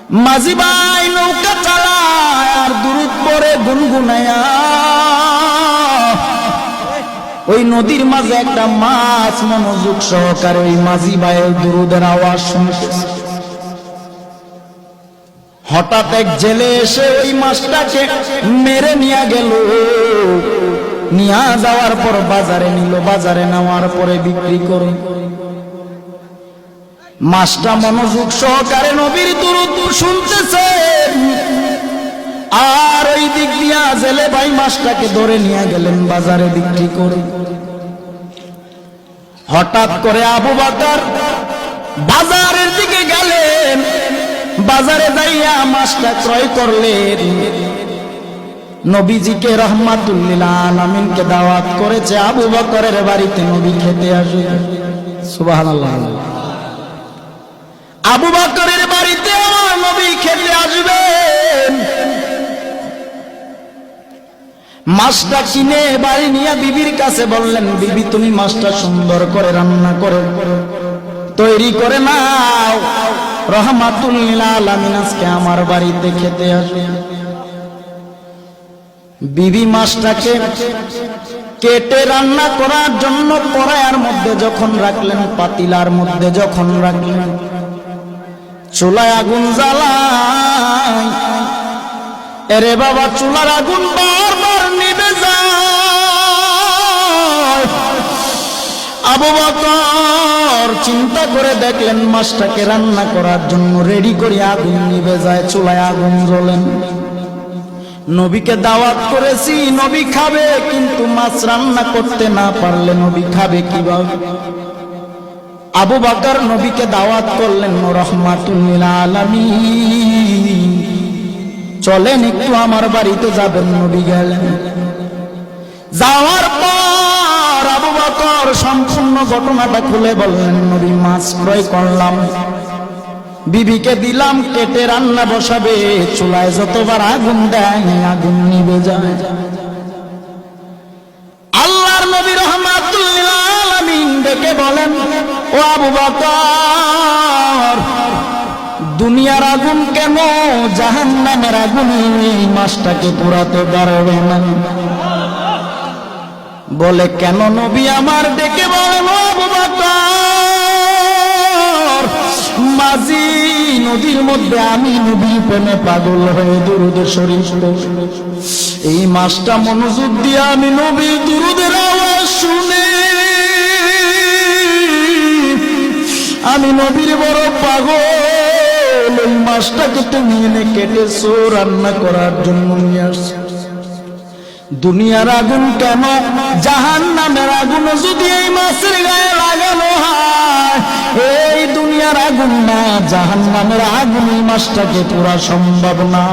মাঝি ভাই নৌকা চালায় আর দুরূদ পড়ে গুনগুনায়া। ওই নদীর মাঝে একটা মাছ মনোযোগ সহকারে ওই মাঝি ভাইয়ের দুরূদের আওয়াজ শুনতেছে। হঠাৎ এক জেলে এসে ওই মাছটাকে মেরে নিয়ে গেল। নিয়ে যাওয়ার পর বাজারে নিল, বাজারে নেওয়ার পরে বিক্রি করে। মাছটা মনোযোগ সহকারে নবীর দুরূদ শুনতেছে, আর ওই দিক দিয়া জেলে ভাই মাছটাকে ধরে নিয়ে গেলেন বাজারে বিক্রি করে। হঠাৎ করে আবু বকর বাজারের দিকে গেলেন, বাজারে যাইয়া মাছটা ক্রয় করলেন। নবীজিকে রাহমাতুল লিল আলামিনকে দাওয়াত করেছে আবু বকরের বাড়িতে নবী খেতে আসবে। সুবহানাল্লাহ। আবু বকরের বাড়িতে আমার নবী খেতে আসবেন। মাছটা কিনে বাড়ি নিয়ে বিবির কাছে বললেন, বিবি তুমি মাছটা সুন্দর করে রান্না করে তৈরি করে নাও, রাহমাতুল লিল আলামিন আজকে আমার বাড়িতে খেতে আসবে। বিবি মাছটাকে কেটে রান্না করার জন্য কড়াইয়ের মধ্যে যখন রাখলেন, পাতিলার মধ্যে যখন রাখলেন, চুলায় আগুন জ্বালায়। এরে বাবা, চুলার আগুন বারবার নিভে যায়। আবু বকর চিন্তা করে দেখলেন মাছটাকে রান্না করার জন্য রেডি করে আগুন নিভে যায়, চুলায় আগুন জ্বলেন। নবীকে দাওয়াত করেছি, নবী খাবে, কিন্তু মাছ রান্না করতে না পারলে নবী খাবে কিভাবে? আবু বকর নবীকে দাওয়াত করলেন, রাহমাতুল লিল আলামিন চলেন একটু আমার বাড়িতে যাবেন। নবী গেলেন। যাওয়ার পর আবু বকর সম্পূর্ণ ঘটনাটা খুলে বললেন, নবী মাছ ক্রয় করলাম, বিবিকে দিলাম, কেটে রান্না বসাবে, চুলায় যতবার আগুন দেয় আগুন নিভে যায়। আল্লাহর নবী রাহমাতুল লিল আলামিন ডেকে বলেন, ও আবু বকর, দুনিয়ার আগুন কেন জাহান্নামের আগুন মাছটাকে পোড়াতে পারবে না? বলে কেন? নবী আমার ডেকে বলেন, ও আবু বকর, মাঝি নদীর মধ্যে আমি নবীর প্রেমে পাগল হয়ে দুরূদ শরীফ এই মাছটা মনোযোগ দিয়ে আমি নবীর দুরূদের আওয়াজ শুনে আমি নবীর বড় পাগল। ওই মাছটাকে তুমি এনে কেটেছো, রান্না করার জন্য নিয়ে আসছো। দুনিয়ার আগুন কেন জাহান্নামের আগুন যদি এই মাছের গায়ে লাগানো হয়, এই দুনিয়ার আগুন না জাহান্নামের আগুন এই মাছটাকে পুরা সম্ভব না।